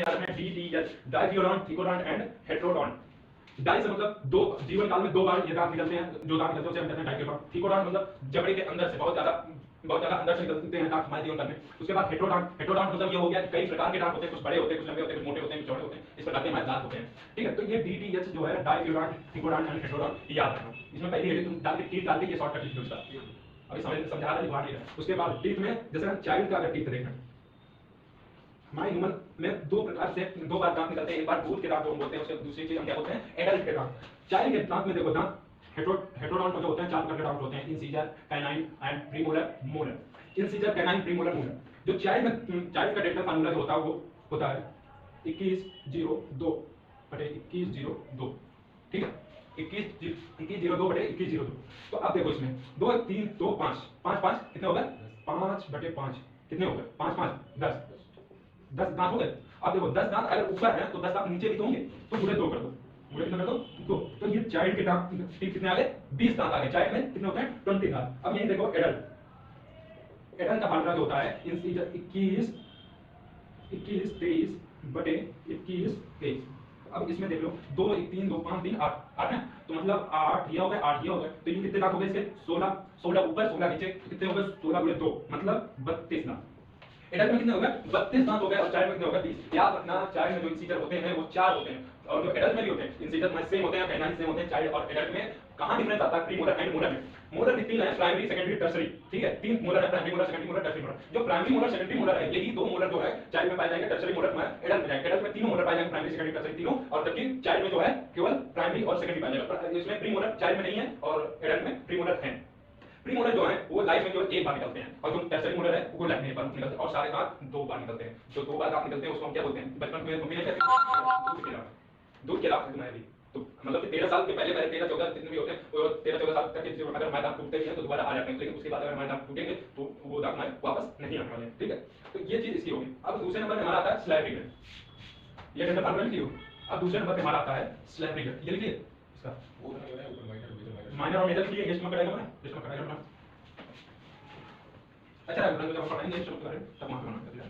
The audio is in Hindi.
याद रखना है DTS, डाइथियोडॉन, थिकोडॉन एंड हेटेरोडॉन। डाई से मतलब दो, जीवन काल में दो बार ये दांत निकलते हैं, जो दांत निकलते हैं उसे हम कहते हैं डाइथियोडॉन। थिकोडॉन मतलब जबड़े के अंदर से बहुत ज्यादा अंदर से निकलते हैं दांत हमारे जीवन काल में। उसके बाद हेटेरोडॉन, हेटेरोडॉन मतलब ये हो गया कई प्रकार के दांत होते हैं, कुछ बड़े होते हैं, कुछ लंबे होते हैं, कुछ मोटे होते हैं, कुछ चौड़े होते हैं, इस प्रकार के हमारे दांत होते हैं। ठीक है, तो ये DTH जो है डाइथियोडॉन, थिकोडॉन एंड हेटेरोडॉन याद रखना। इसमें पहली हेडिंग तुम डाल के टीथ डाल के ये शॉर्टकट लिख लो इसका, अभी समझा रहा दिखा नहीं रहा। उसके बाद टीथ में जैसे हम चाइल्ड का अगर टीथ देखना, हमारे ह्यूमन में दो प्रकार से दो बार दांत निकलते हैं, एक बार दूध के दांत जो हम बोलते हैं, उसके दूसरी चीज हम क्या बोलते हैं, एडल्ट के दांत। चाइल्ड के दांत में देखो दांत हेटेरोडॉन जो होते हैं चार प्रकार के दांत होते हैं, incisor, canine and premolar, molar. Incisor, canine, premolar, molar. जो चाइल्ड का डेंटल फार्मूला जो होता है वो होता है 2102 बटे 2102। ठीक है, 2102 बटे 2102। तो अब देखो इसमें 2 3 2 5 5 5 कितने हो गए, 5 बटे 5 कितने हो गए, 5 5 10 10 दांत हो गए। अब देखो 10 दांत अगर ऊपर है तो 10 दांत नीचे भी तो होंगे, तो पूरे 2 कर दो, पूरे कितना कर दो, 2। तो ये चाइल्ड के दांत कितने आ गए, 20 दांत आ गए। चाइल्ड में कितने होते हैं, 20 दांत। अब यही देखो एडल्ट, एडल्ट का फार्मूला जो होता है इंसीजर 21 23 बटे 21 23। अब इसमें देख लो 2 1 3 2 5 3 8 8 है, तो मतलब 8 ये हो गए, 8 ये हो गए, तो ये कितने दांत हो गए इसके, 16 16 ऊपर 16 नीचे, कितने हो गए, 16 गुणे 2 मतलब 32 दांत। एडल्ट में कितने हो गए, 32 दांत हो गए, और चाइल्ड में कितने हो गए, 20। याद रखना चाइल्ड में जो इंसीजर होते हैं वो 4 होते हैं, और जो एडल्ट में भी होते हैं इंसीजर में सेम होते हैं, कैनाइन सेम होते हैं। चाइल्ड और एडल्ट में कहां डिफरेंस आता है, प्रीमोलर एंड मोलर में। मोलर भी तीन है, प्राइमरी, सेकेंडरी, टर्सरी। ठीक है, तीन मोलर है, primary molar, secondary molar, tertiary molar. जो प्राइमरी मोलर, सेकेंडरी मोलर है, यही दो मोलर जो है चाइल्ड में पाए जाएंगे, टर्सरी मोलर में एडल्ट में जाएंगे। एडल्ट में तीनों मोलर पाए जाएंगे, प्राइमरी, सेकेंडरी, टर्सरी तीनों, और जबकि चाइल्ड में जो है केवल प्राइमरी और सेकेंडरी पाए जाएगा। इसमें प्रीमोलर चाइल्ड में नहीं है और एडल्ट में प्रीमोलर है। प्रीमोलर जो है वो लाइफ में केवल एक बार निकलते हैं, और जो टर्सरी मोलर है वो लाइफ में एक बार निकलते हैं, और सारे दांत 2 बार निकलते हैं। जो 2 बार दांत निकलते हैं उसको हम क्या बोलते हैं, बचपन में मम्मी ने कहती दूध के दांत तुम्हारे भी, तो मतलब कि 13 साल के पहले 13 14 जितने भी होते हैं वो 13 14 साल तक के जो अगर हमारे दांत टूटते हैं तो दोबारा आ जाते हैं, लेकिन उसके बाद अगर हमारे दांत टूटेंगे तो वो दांत हमारे वापस नहीं आने वाले। ठीक है, तो ये चीज इसकी होगी। अब दूसरे नंबर पे हमारा आता है स्लैब रिगट, ये डेंटल फार्मूला लिखिए। अब दूसरे नंबर पे हमारा आता है स्लैब रिगट, ये लिखिए इसका माइनर और मेजर लिखिए, इसमें करेगा ना, इसमें करेगा ना। अच्छा रंग जब पढ़ाएंगे इसमें करें तब वहां पे बनाना